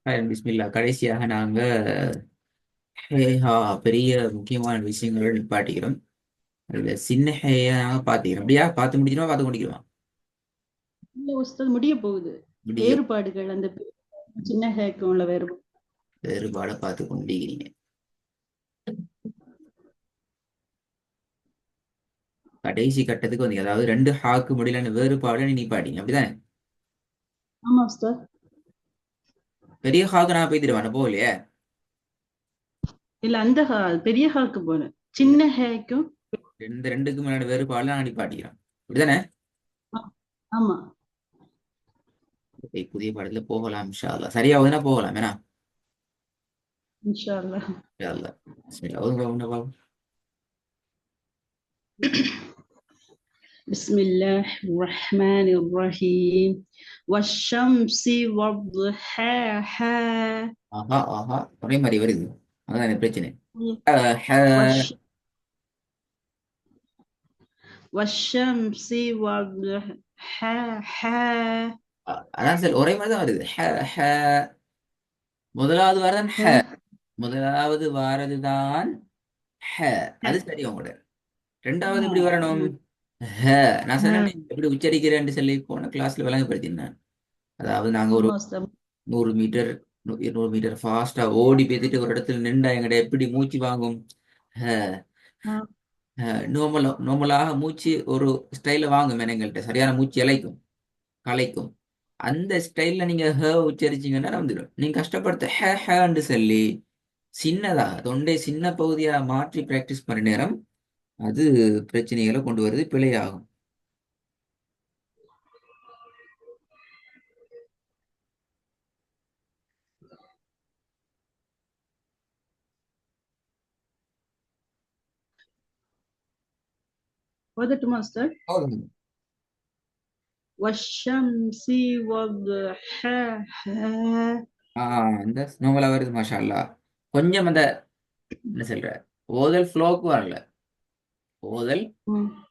பிஸ்மில்லா கடைசியாக நாங்க ஹேஹா பெரிய முக்கியமான விஷயங்கள் நிப்பாட்டிக்கிறோம். அதுல சின்ன ஹேயா நாங்க பாத்துக்கிறோம். அப்படியா பார்த்து முடிக்கிறோம், பார்த்து முடிக்கிறோம். இல்ல உஸ்தாத் முடிய போகுது. முடிய வேறுபாடுகள் அந்த சின்ன ஹேக்கும் உள்ள வேறுபாடு. வேறுபாடை பார்த்து கொண்டிருக்கிறீங்க. கடைசி கட்டத்துக்கு வந்தீங்க, அதாவது ரெண்டு ஹாக்கு முடியல வேறுபாடு நிப்பாட்டிங்க, அப்படிதானே? ஆமா உஸ்தாத். பெரிய ஹாக்கு நான் போய் தருவானே போகலையே. இல்ல அந்த பெரிய ஹாக்கு போனேன். சின்ன ஹேக்கும். இந்த ரெண்டுக்கு முன்னாடி வேறுபாடு நான் நிப்பாட்டிக்கிறோம், அப்படிதானே? ஆமா. Okay, புதிய பாடத்துல போகலாம் இன்ஷா அல்லாஹ். சரியா ஓதுனா போகலாம் ஏன்னா இன்ஷா அல்லாஹ். இன்ஷா அல்லாஹ். பிஸ்மில்லா ஓதுங்க, ஓதுங்க பாப்போம். بسم الله الرحمن الرحيم والشمس وضحاها. ஆஹா ஆஹா, ஒரே மாதிரி வருது. அதான் பிரச்சனை. والش... والشمس وضحاها. அதான் சார் ஒரே மாதிரி தான் வருது. முதலாவது வாரதான் முதலாவது வாரதுதான் அது சரி உங்களோட. ரெண்டாவது எப்படி வரணும்? ஹ. நான் சொன்னேன் எப்படி உச்சரிக்கிறேன்னு சொல்லி போன கிளாஸ்ல விளங்கப்படுத்தினேன். அதாவது நாங்க ஒரு ஆமா உஸ்தாத். 100 மீட்டர் 200 மீட்டர் ஃபாஸ்டா ஓடி பேத்துட்டு ஒரு இடத்துல நின்றா எங்கட எப்படி மூச்சு வாங்கும். நார்மலாக மூச்சு ஒரு ஸ்டைல வாங்கும் எங்கள்கிட்ட சரியான மூச்சு இலைக்கும் கலைக்கும். அந்த ஸ்டைல்ல நீங்க உச்சரிச்சீங்கன்னா வந்துடும். நீங்க கஷ்டப்படுத்த ஹேன்னு சொல்லி சின்னதா தொண்டை சின்ன பகுதியா மாற்றி பிராக்டிஸ் பண்ண நேரம் அது பிரச்சனைகளை கொண்டு வருது, பிழையாகும். ஓதட்டுமா உஸ்தாத்? போதும். والشمس وضحاها. இந்த நோவலா வருது மாஷா அல்லாஹ். கொஞ்சம் அந்த என்ன சொல்ற ஓதல் ஃப்ளோக்கு வரல. ஓதல்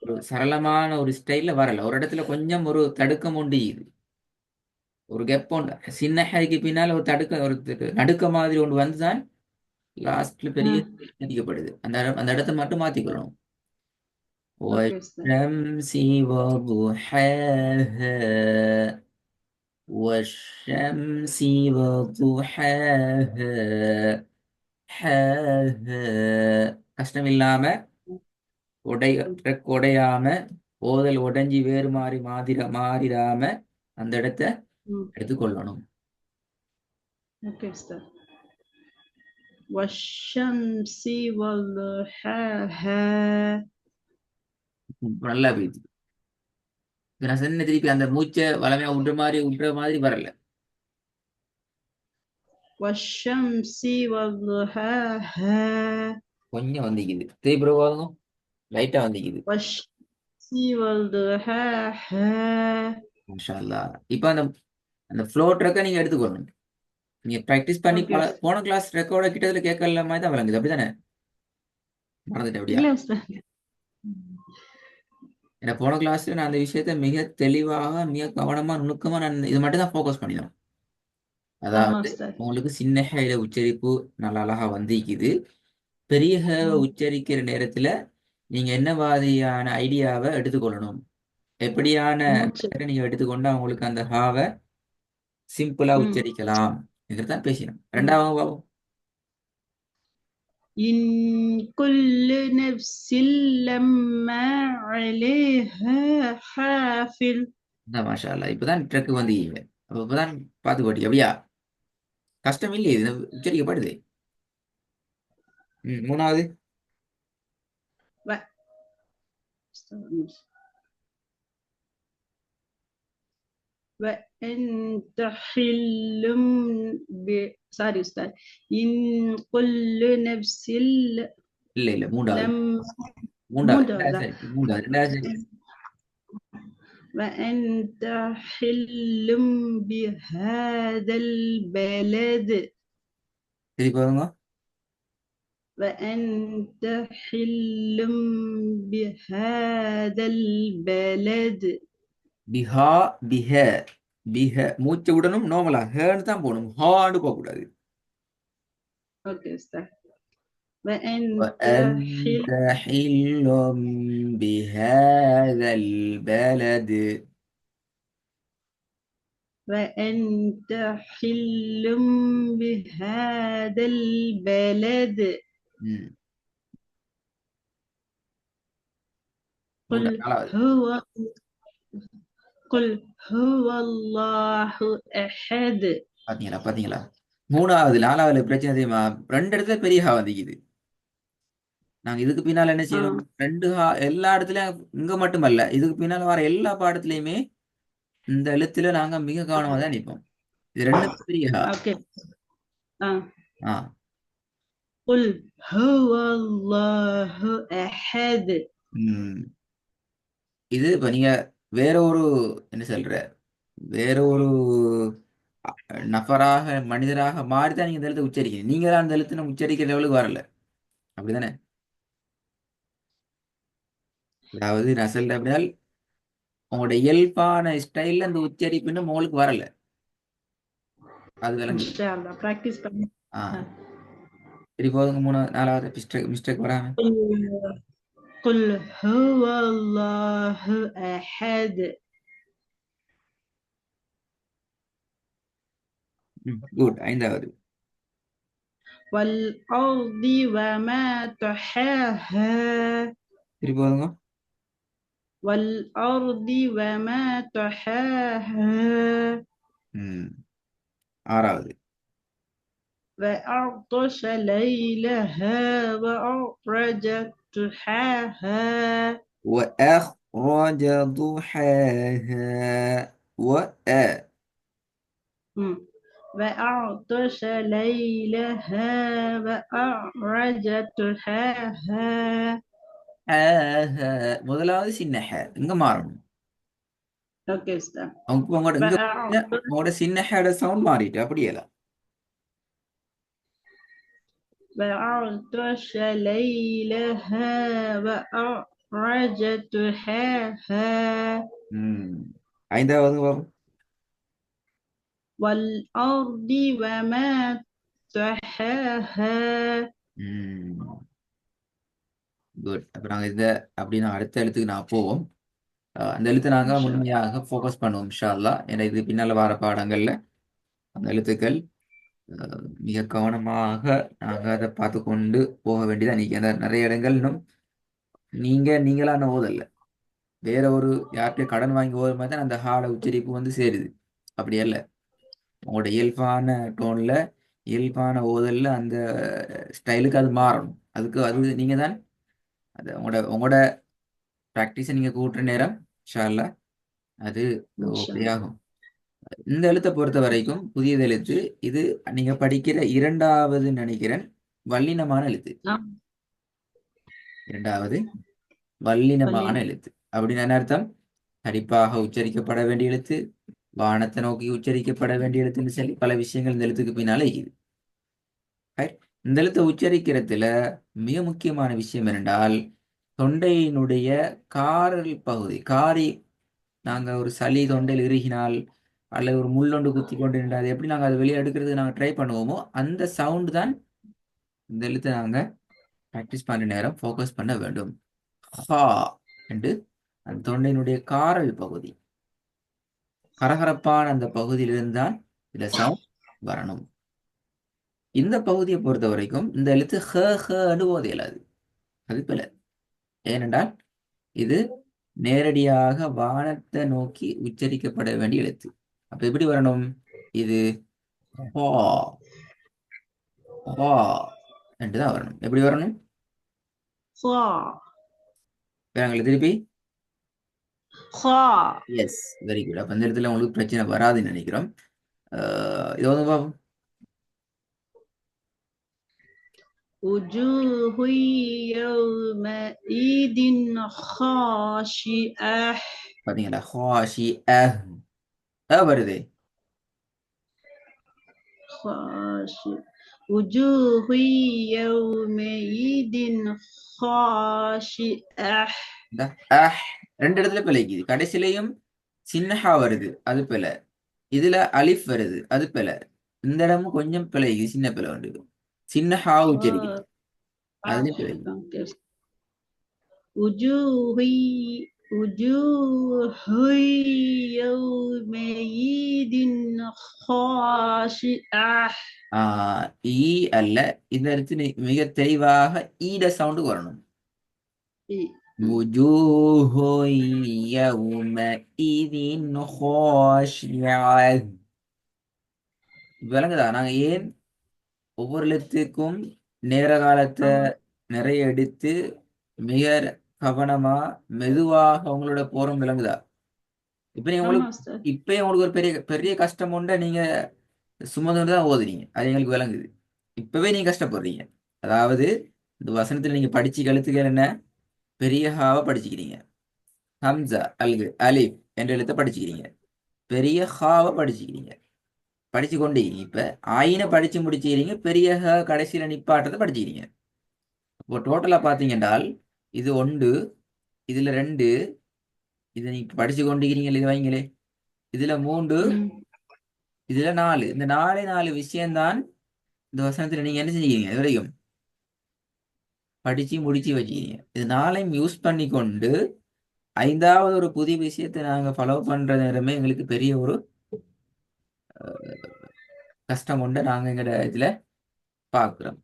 ஒரு சரளமான ஒரு ஸ்டைல்ல வரல. ஒரு இடத்துல கொஞ்சம் ஒரு தடுக்கம் உண்டு. ஒரு கெப் ஒன்று சின்ன ஹைக்கு பின்னால ஒரு ஒரு நடுக்க மாதிரி ஒன்று வந்துதான் லாஸ்ட்ல பெரிய நடிக்கப்படுது. அந்த இடத்தை மட்டும் மாத்திக்கணும். ஓகே உஸ்தாத். والشمس وضحاها والشمس وضحاها கஷ்டம் இல்லாம உடை உடையாம ஓதல் உடைஞ்சி வேறு மாறி மாறிடாம அந்த இடத்தை எடுத்துக்கொள்ளணும். ஓகே உஸ்தாத். والشمس وضحاها. நல்லா போயிடுது. இப்ப நான் சொன்ன திருப்பி அந்த மூச்சை வளமையா விடுற மாதிரி வரல. والشمس وضحاها. கொஞ்சம் வந்திக்குது. திருப்பி போதும் லைட்டா வந்திக்குது. والشمس وضحاها. மாஷா அல்லாஹ். இப்ப அந்த அந்த ஃப்ளோ ட்ரக்கை நீங்க எடுத்துக்கணும். நீங்க ப்ராக்டிஸ் பண்ணி ஓகே. போன கிளாஸ் ரெக்கார்ட கிட்டத்துல கேட்கல மாதிரி தான் விளங்குது, அப்படிதானே? மறந்துட்டேன் அப்படியா? இல்ல உஸ்தாத். ஏன்னா போன கிளாஸ்ல நான் அந்த விஷயத்த மிக தெளிவாக மிக கவனமா நுணுக்கமா நான் இது மட்டும் தான் ஃபோக்கஸ் பண்ணினோம். ஆமா அதாவது உஸ்தாத். உங்களுக்கு சின்ன ஹைல உச்சரிப்பு நல்லா அழகா வந்திக்குது. பெரிய ஹேவை உச்சரிக்கிற நேரத்துல நீங்க என்ன மாதிரியான ஐடியாவை எடுத்துக்கொள்ளணும், எப்படியான மூச்சு. மெத்தடை நீங்க எடுத்துக்கொண்டு அவங்களுக்கு அந்த ஹாவை சிம்பிளா உச்சரிக்கலாம் தான் பேசினோம். ரெண்டாவது பாவம் إن كل نفس لما عليها حافظ. மாஷா அல்லாஹ். இப்பதான் ட்ரக் வந்தீங்க. இப்பதான் பார்த்து போட்டி அப்படியா? கஷ்டம் இல்லையே, இது உச்சரிக்கப்படுது. மூணாவது و- وأنت حل سوري أستاذ. إن كل نفس இல்ல இல்ல மூன்றாவது. لم மூன்றாவது ரெண்டாவது موضع. சரி. மூன்றாவது ரெண்டாவது சரி. وأنت حل بهذا البلد. திருப்பி பாருங்க. وأنت حل بهذا البلد. பிஹா பிஹ பிஹ மூச்சை விடணும் நார்மலா ஹேன்னு தான் போகணும் ஹான்னு போகக்கூடாது اوكي استنى وانت حل وأنت حل بهذا البلد وانت حل بهذا البلد ம். قل நாலாவது هو قل هو الله احد பாத்தீங்களா பாத்தீங்களா மூணாவது நாலாவது பிரச்சனை தெரியுமா ரெண்டு இடத்துல பெரிய ஹா வந்துக்குது நாங்க இதுக்கு பின்னால என்ன செய்யணும் اه ரெண்டு ஹா எல்லா இடத்துலயும் இங்க மட்டுமல்ல இதுக்கு பின்னால வர எல்லா பாடத்துலயுமே இந்த எழுத்துல நாங்க மிக கவனமா தான் நிற்போம் இது ரெண்டு பெரிய ஹா اوكي اه ஆ قل هو الله احد ம். இது இப்ப நீங்க வேற ஒரு என்ன சொல்ற வேற ஒரு நபராக மனிதராக மாறிதான் நீங்க இந்த எழுத்தை உச்சரிக்கிறீங்க நீங்க தான் அந்த எழுத்து நம்ம உச்சரிக்கிற லெவலுக்கு வரல அப்படிதானே அதாவது நான் சொல்றேன் அப்படின்னா உங்களோட இயல்பான ஸ்டைல்ல அந்த உச்சரிப்பு இன்னும் உங்களுக்கு வரல அது ان விளங்குது شاء الله براكتس பண்ணி ஆ சரி போதுங்க மூணு நாலாவது மிஸ்டேக் வராம قل هو الله احد குட் ஐந்தாவது والارض وما طحاها சரி போதுங்க والارض وما طحاها ம் ஆறாவது وأغطش ليلها وأخرج ضحاها وأخرج ضحاها مم. وأغطش ليلها وأخرج ضحاها முதலாவது சின்ன இங்க மாறணும் أوكي استنى உங்களோட இங்க وأغطش உங்களோட சின்ன சவுண்ட் மாறிட்டு அப்படியேலாம் وأغطش ليلها وأخرج ضحاها ம் ஐந்தாவது பாப்போம் والأرض وما طحاها குட் அப்ப நாங்க இதை அப்படி நான் அடுத்த எழுத்துக்கு நான் போவோம் அந்த எழுத்தை நாங்க إن شاء الله முழுமையாக ஃபோக்கஸ் பண்ணுவோம் இன்ஷா அல்லாஹ் ஏன்னா இது பின்னால வர பாடங்கள்ல அந்த எழுத்துக்கள் மிக கவனமாக நாங்க அதை பார்த்து கொண்டு போக வேண்டியதா நீங்க அந்த நிறைய இடங்கள் இன்னும் நீங்களான ஓதல்ல வேற ஒரு யார்கிட்டயும் கடன் வாங்கி ஓதுற மாதிரி தான் அந்த ஹாட உச்சரிப்பு வந்து சேருது அப்படி அல்ல உங்களோட இயல்பான டோன்ல இயல்பான ஓதல்ல அந்த ஸ்டைலுக்கு அது மாறணும் அதுக்கு அது நீங்க தான் அது உங்களோட ப்ராக்டிஸை நீங்க கூட்டுற நேரம் இன்ஷா அல்லாஹ் அது إن شاء ஓகே الله ஆகும் இந்த எழுத்தை பொறுத்த வரைக்கும் புதியது எழுத்து இது நீங்க படிக்கிற இரண்டாவது நினைக்கிறேன் வல்லினமான எழுத்து آه இரண்டாவது வல்லினமான ولينا எழுத்து அப்படின்னு என்ன அர்த்தம் கடிப்பாக உச்சரிக்கப்பட வேண்டிய எழுத்து வானத்தை நோக்கி உச்சரிக்கப்பட வேண்டிய எழுத்துன்னு சொல்லி பல விஷயங்கள் இந்த எழுத்துக்கு பின்னால இருக்குது Right? இந்த எழுத்தை உச்சரிக்கிறதுல மிக முக்கியமான விஷயம் என்னென்றால் தொண்டையினுடைய காரல் பகுதி காரி நாங்க ஒரு சளி தொண்டையில் இறுகினால் அல்லது ஒரு முள்ளொண்டு குத்தி கொண்டு நின்றால் அது எப்படி நாங்க அதை வெளியே எடுக்கிறதுக்கு நாங்க ட்ரை பண்ணுவோமோ அந்த சவுண்ட் தான் இந்த எழுத்தை நாங்க ப்ராக்டிஸ் பண்ண நேரம் ஃபோக்கஸ் பண்ண வேண்டும் ஹா என்று அந்த தொண்டையினுடைய காரல் பகுதி கரகரப்பான அந்த பகுதியிலிருந்து தான் இந்த சவுண்ட் வரணும் இந்த பகுதியை பொறுத்த வரைக்கும் இந்த எழுத்து ஹன்னு ஓத இயலாது அது பிழை ஏனென்றால் இது நேரடியாக வானத்தை நோக்கி உச்சரிக்கப்பட வேண்டிய எழுத்து அப்ப எப்படி வரணும் இது ஹா ஹா என்றுதான் வரணும் எப்படி வரணும் خا வேறங்களை திருப்பி خا எஸ் வெரி குட் அப்ப இந்த இடத்துல உங்களுக்கு பிரச்சனை வராதுன்னு நினைக்கிறோம் இது வந்து பாப்போம் وجوه يومئذ خاشعة பாத்தீங்களா ஹாஷி வருது خاشعة وجوه يومئذ خاشعة இந்த ரெண்டு இடத்துல பிழைக்குது கடைசிலையும் சின்னஹா வருது அது பிழை இதுல அலிஃப் வருது, அது பிழை. இந்த இடமும் கொஞ்சம் பிழை, சின்ன பிழை உண்டு. சின்ன ஹாவை உச்சரிக்கணும், அதுலயும் பிழை. اوكي وجوه وجوه يومئذ خاشعة ஈ அல்ல, இந்த இடத்துல மிக தெளிவாக ஈட சவுண்டு வரணும். وجوه يومئذ خاشعة. விளங்குதா? நாங்க ஏன் ஒவ்வொரு எழுத்துக்கும் நேர காலத்தை நிறைய எடுத்து மிக கவனமா மெதுவாக உங்களோட போறோம், விளங்குதா? இப்ப நீ ஆமா உங்களுக்கு உஸ்தாத். இப்ப உங்களுக்கு ஒரு பெரிய பெரிய கஷ்டம் உண்ட, நீங்க சுமந்து தான் ஓதுறீங்க, அது எங்களுக்கு விளங்குது. இப்பவே நீங்க கஷ்டப்படுறீங்க. அதாவது இந்த வசனத்துல நீங்க படிச்சு எழுத்துக்கள் என்ன, பெரிய ஹாவை படிச்சுக்கிறீங்க, ஹம்சா அல்கு அலிப் என்ற எழுத்தை படிச்சுக்கிறீங்க, பெரிய ஹாவை படிச்சுக்கிறீங்க, படிச்சு கொண்டீங்க. இப்ப ஆயினை படிச்சு முடிச்சுக்கிறீங்க, பெரிய ஹ கடைசியில நிப்பாட்டத்தை படிச்சுக்கிறீங்க. இப்போ டோட்டலா பாத்தீங்கன்றால் இது ஒன்று, இதுல ரெண்டு, இதை நீங்க படிச்சு கொண்டிருக்கிறீங்க, இது வைங்களே, இதுல மூன்று, இதுல நாலு. இந்த நாலே நாலு விஷயம்தான் இந்த வசனத்துல நீங்க என்ன செஞ்சீங்க, இது வரைக்கும் படிச்சு முடிச்சு வச்சுக்கிறீங்க. இது நாளையும் யூஸ் பண்ணி கொண்டு ஐந்தாவது ஒரு புதிய விஷயத்தை நாங்க ஃபாலோ பண்ற நேரமே எங்களுக்கு பெரிய ஒரு கஷ்டம் உண்டு, நாங்க எங்கட இதுல பாக்குறோம்.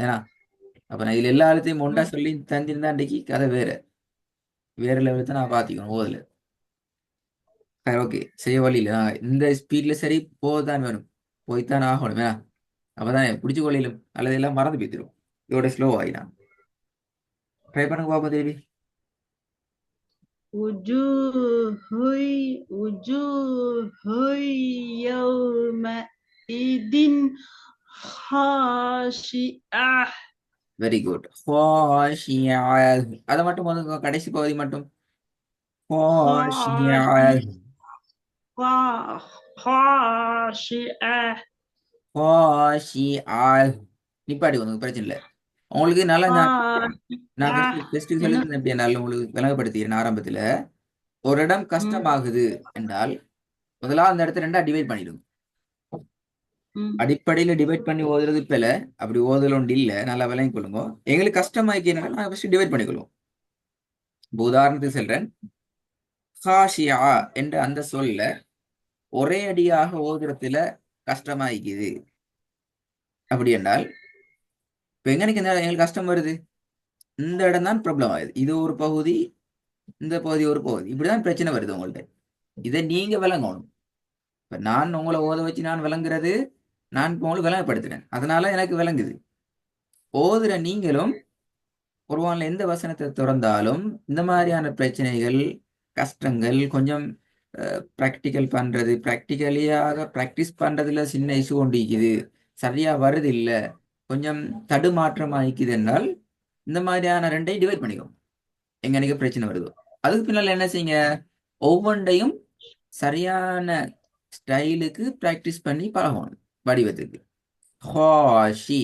ஏன்னா அப்ப நான் இதுல எல்லா இடத்தையும் ஒண்டா சொல்லி தந்திருந்தா அன்றைக்கு கதை வேற வேற லெவலத்தை நான் பாத்திக்கணும் ஓதுல. சரி, ஓகே, செய்ய வழி இல்லை. நான் இந்த ஸ்பீட்ல சரி போதான் வேணும், போய்த்தான் ஆகணும். ஏன்னா அப்பதான் பிடிச்சு கொள்ளையிலும், அல்லது எல்லாம் மறந்து போய்த்திரும், இதோட ஸ்லோ ஆகினா. ட்ரை பண்ணுங்க பாப்போம் தேவி. وجوه وجوه يومئذ خاشعة வெரி குட். அதை மட்டும் போதுங்க, கடைசி பகுதி மட்டும். خاشعة خاشعة நிப்பாட்டி வந்து பிரச்சனை இல்லை. உங்களுக்கு நல்லா நான் خاشعة ஃபர்ஸ்ட் சொல்லி என்ன தந்தேன், எப்படி என்னால உங்களுக்கு விளங்கப்படுத்திக்கிறேன். ஆரம்பத்துல ஒரு இடம் கஷ்டமாகுது என்றால் முதலாவது அந்த இடத்த ரெண்டா டிவைட் பண்ணிடும். அடிப்படையில டிவைட் பண்ணி ஓதுறது பில, அப்படி ஓதுல ஒன்று இல்லை, நல்லா விளங்கி கொள்ளுங்க. எங்களுக்கு கஷ்டமாக்கினால நான் ஃபர்ஸ்ட் டிவைட் பண்ணிக்கொள்வோம். இப்போ உதாரணத்துக்கு சொல்றேன், ஹாஷியா என்ற அந்த சொல்ல ஒரே அடியாக ஓதுறதுல கஷ்டமாயிக்குது அப்படி என்றால், இப்ப எங்களுக்கு எங்களுக்கு கஷ்டம் வருது, இந்த இடம் தான் ப்ராப்ளம் ஆகுது. இது ஒரு பகுதி, இந்த பகுதி ஒரு பகுதி, இப்படிதான் பிரச்சனை வருது உங்கள்ட்ட. இதை நீங்க விளங்கணும். இப்ப நான் உங்களை ஓத வச்சு நான் விளங்குறது, நான் இப்ப உங்களுக்கு விளங்கப்படுத்துறேன், அதனால எனக்கு விளங்குது. ஓதுற நீங்களும் குர்ஆன்ல எந்த வசனத்தை திறந்தாலும் இந்த மாதிரியான பிரச்சனைகள், கஷ்டங்கள், கொஞ்சம் ப்ராக்டிக்கல் பண்றது, ப்ராக்டிக்கலியாக ப்ராக்டிஸ் பண்றதுல சின்ன இஷ்யூ கொண்டு இருக்குது, சரியா வருது இல்ல, கொஞ்சம் தடுமாற்றம் ஆயிக்குது என்றால் இந்த மாதிரியான ரெண்டையும் டிவைட் பண்ணிக்கும். எங்க எனக்கு பிரச்சனை வருதோ அதுக்கு பின்னால என்ன செய்யுங்க, ஒவ்வொன்றையும் சரியான ஸ்டைலுக்கு ப்ராக்டிஸ் பண்ணி பழகணும். வடிவத்துக்கு ஹாஷி,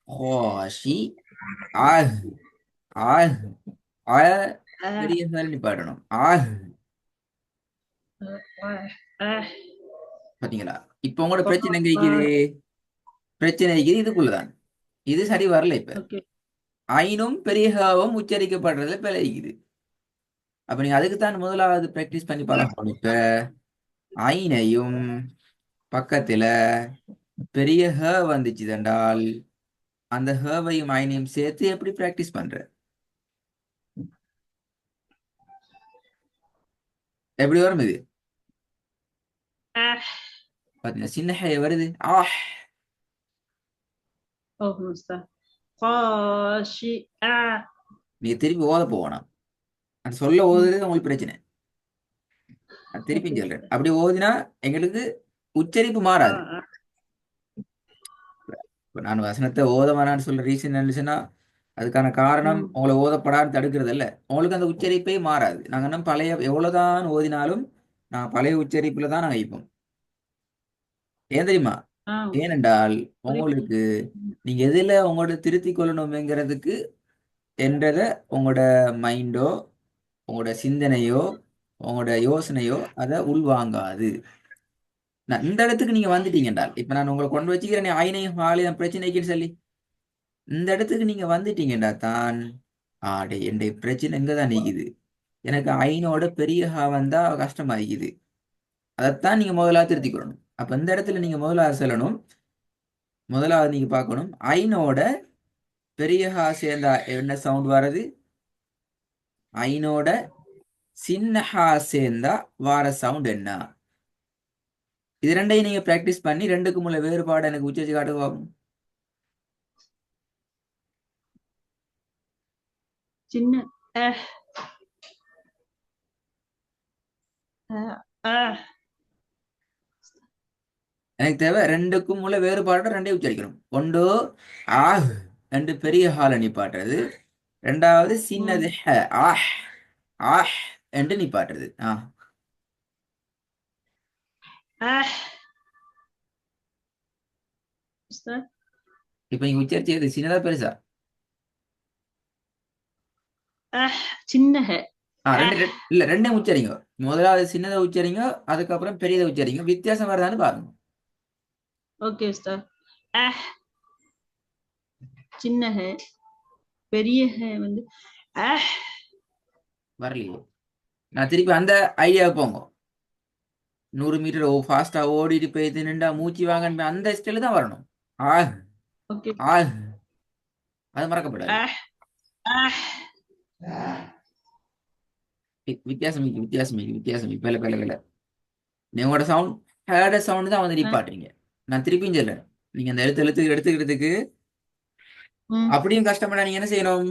ஹாஷி, ஆஹ், ஆஹ், பெரிய சொல்லி பாடணும். பாத்தீங்களா? இப்ப உங்களோட பிரச்சனை எங்க இருக்குது? பிரச்சனை இருக்குது இதுக்குள்ளதான். இது சரி வரல. இப்ப ஐனும் பெரியகாவும் உச்சரிக்கப்படுறதுல பிழைக்குது. அப்ப நீங்க அதுக்குத்தான் முதலாவது பிராக்டிஸ் பண்ணி பழகணும். இப்ப ஐனையும் பக்கத்துல பெரிய ஹ வந்துச்சு என்றால் அந்த ஹவையும் ஐனையும் சேர்த்து எப்படி பிராக்டிஸ் பண்ற, எப்படி வரும் இது? பாத்தீங்கன்னா சின்ன ஹே வருது, ஆஹ். நீங்க திருப்பி ஓத போகணும், அந்த சொல்ல ஓதுறது உங்களுக்கு பிரச்சனை. நான் திருப்பி சொல்றேன், அப்படி ஓதினா எங்களுக்கு உச்சரிப்பு மாறாது. இப்ப நான் வசனத்தை ஓத வேணான்னு சொல்ற ரீசன் என்னச்சுன்னா, அதுக்கான காரணம் உங்களை ஓதப்படான்னு தடுக்கிறது இல்ல, உங்களுக்கு அந்த உச்சரிப்பே மாறாது. நாங்க இன்னும் பழைய எவ்வளவுதான் ஓதினாலும் நான் பழைய உச்சரிப்புல தான் நாங்க வைப்போம். ஏன் தெரியுமா? ஏனென்றால் உங்களுக்கு நீங்க எதுல உங்களோட திருத்திக் கொள்ளணுங்கிறதுக்கு என்றத உங்களோட மைண்டோ உங்களோட சிந்தனையோ உங்களோட யோசனையோ அதை உள்வாங்காது. நான் இந்த இடத்துக்கு நீங்க வந்துட்டீங்கன்றால், இப்ப நான் உங்களை கொண்டு வச்சுக்கிறேன் ஐனையும் ஆலயம் பிரச்சனைக்குன்னு சொல்லி, இந்த இடத்துக்கு நீங்க வந்துட்டீங்கடா தான் ஆடே என் பிரச்சனை எங்கதான் நீக்குது, எனக்கு ஐனோட பெரிய ஹா வந்தா கஷ்டமாயிக்குது. அதைத்தான் நீங்க முதலாவது திருத்திக்கணும். அப்ப இந்த இடத்துல நீங்க முதலாவது சொல்லணும், முதலாவது நீங்க பார்க்கணும் ஐனோட பெரிய ஹா சேர்ந்தா என்ன சவுண்ட் வருது, ஐனோட சின்ன ஹா சேர்ந்தா வார சவுண்ட் என்ன. இது ரெண்டையும் நீங்க பிராக்டிஸ் பண்ணி ரெண்டுக்கும் உள்ள வேறுபாடு எனக்கு உச்சரிச்சு காட்டுவாங்க. சின்ன அஹ் அஹ் எனக்கு தேவை ரெண்டுக்கும் உள்ள வேறுபாடு ரெண்டையும் உச்சரிக்கணும். ஒன்று ஆஹ் ரெண்டு பெரிய ஹால நிப்பாட்டுறது, ரெண்டாவது சின்னது ஹ ஆஹ் ஆஹ் என்று நிப்பாட்டுறது. அஹ் உஸ்தாத் இப்ப நீங்க உச்சரிச்சது சின்னதா பெருசா? அஹ் சின்ன ஹ ரெண்டு அஹ் இல்ல ரெண்டையும் உச்சரிங்க. முதலாவது சின்னதை உச்சரிங்க, அதுக்கப்புறம் பெரியதை உச்சரிங்க. வித்தியாசம் வருதான்னு பாருங்க. ஓகே உஸ்தாத். அஹ் சின்ன ஹ பெரிய ஹ வந்து அஹ் வரலையே. நான் திருப்பி அந்த ஐடியாவுக்கு போங்க. 100 மீட்டர் ஃபாஸ்டா ஓடிட்டு போயிட்டு நின்றா மூச்சு வாங்க, அந்த ஸ்டைல தான் வரணும். ஆஹ் ஓகே ஆஹ் அது மறக்கப்படாது. அஹ் அஹ் வித்தியாசம் இருக்கு, வித்தியாசம் இருக்கு, வித்தியாசம் இருக்கு. வேலை வேலை வேலை நீங்களோட சவுண்ட் ஹேட சவுண்ட் தான் வந்து அஹ் நிப்பாட்டுறீங்க. நான் திருப்பியும் சொல்றேன், நீங்க அந்த எழுத்து எடுத்துக்கிறதுக்கு ம் அப்படியும் கஷ்டப்பட்டா நீங்க என்ன செய்யணும்?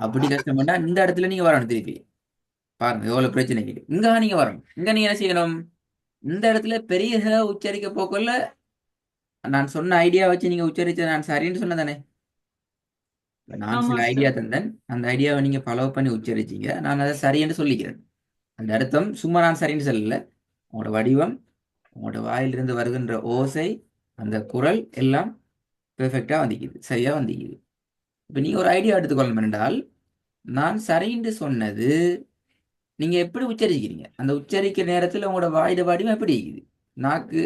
அப்படி கஷ்டப்பட்டா இந்த இடத்துல நீங்க வரணும். திருப்பி பாருங்க எவ்வளவு பிரச்சனை இருக்கு. இங்க நீங்க வரணும். இங்க நீங்க என்ன செய்யணும்? இந்த இடத்துல பெரிய ஹ உச்சரிக்க போக்குள்ள நான் சொன்ன ஐடியா வச்சு நீங்க உச்சரிச்ச நான் சரின்னு சொன்னதானே. நான் ஆமா சில ஐடியா உஸ்தாத். தந்தேன், அந்த ஐடியாவை நீங்க ஃபாலோ பண்ணி உச்சரிச்சீங்க, நான் அதை சரின்னு சொல்லிக்கிறேன். அந்த அர்த்தம் சும்மா நான் சரின்னு சொல்லல. உங்களோட வடிவம், உங்களோட வாயிலிருந்து வருகின்ற ஓசை, அந்த குரல் எல்லாம் பெர்ஃபெக்டா வந்திக்குது, சரியா வந்திக்குது. இப்ப நீங்க ஒரு ஐடியா எடுத்துக்கொள்ளணும் என்றால், நான் சரின்னு சொன்னது நீங்க எப்படி உச்சரிக்கிறீங்க, அந்த உச்சரிக்கிற நேரத்துல உங்களோட வாயிட வடிவம் எப்படி இருக்குது, நாக்கு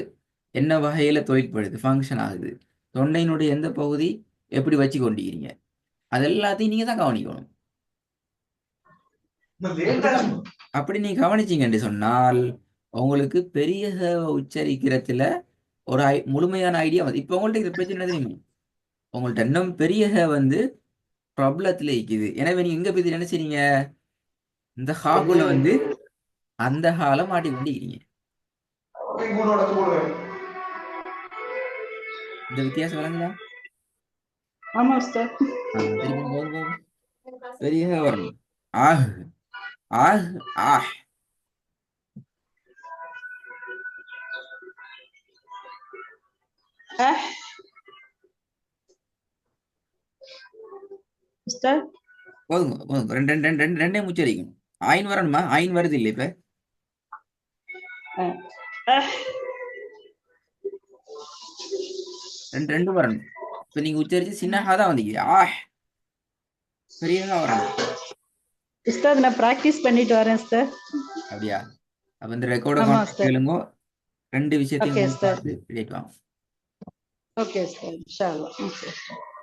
என்ன வகையில தொழிற்படுது, ஃபங்க்ஷன் ஆகுது, தொண்டையினுடைய எந்த பகுதி எப்படி வச்சு கொண்டிருக்கிறீங்க, அது எல்லாத்தையும் நீங்க தான் கவனிக்கணும். அப்படி நீங்க கவனிச்சீங்கன்னு சொன்னால் உங்களுக்கு பெரிய ஹ உச்சரிக்கிறதுல ஒரு முழுமையான ஐடியா வந்து. இப்ப உங்கள்ட்ட இது பிரச்சனை என்ன தெரியுமா? உங்கள்ட்ட இன்னும் பெரிய ஹ வந்து ப்ராப்ளத்துல இருக்குது. எனவே நீங்க எங்க போய் என்ன செய்றீங்க? இந்த ஹாக்குள்ள வந்து அந்த ஹால மாட்டி கொண்டிருக்கிறீங்க. இந்த வித்தியாசம் விளங்குதா? ஆமா உஸ்தாத். திருப்பி போங்க. பெரிய ஹ வரணும். ஆஹ் ஆஹ் ஆஹ் அஹ் உஸ்தாத் போதுங்க போதுங்க. ரெண்டு ரெண்டு ரெண்டு ரெண்டு ரெண்டையும் உச்சரிக்கணும். ஆயின் வரணுமா? ஆயின் வருது இல்லை இப்ப? அஹ் அஹ் ரெண்டு ரெண்டும் வரணும். இப்ப நீங்க உச்சரிச்சு சின்ன ஹா தான் வந்தீங்க. ஆஹ் பெரிய ஹா வரணும். உஸ்தாத் நான் பிராக்டிஸ் பண்ணிட்டு வரேன் உஸ்தாத். அப்படியா? அப்ப இந்த ரெக்கார்டை ஆமா உஸ்தாத். கேளுங்க. ரெண்டு ஓகே விஷயத்தையும் உஸ்தாத். பார்த்து எழுதிட்டு வாங்க. ஓகே உஸ்தாத் இன்ஷா அல்லாஹ். ஓகே.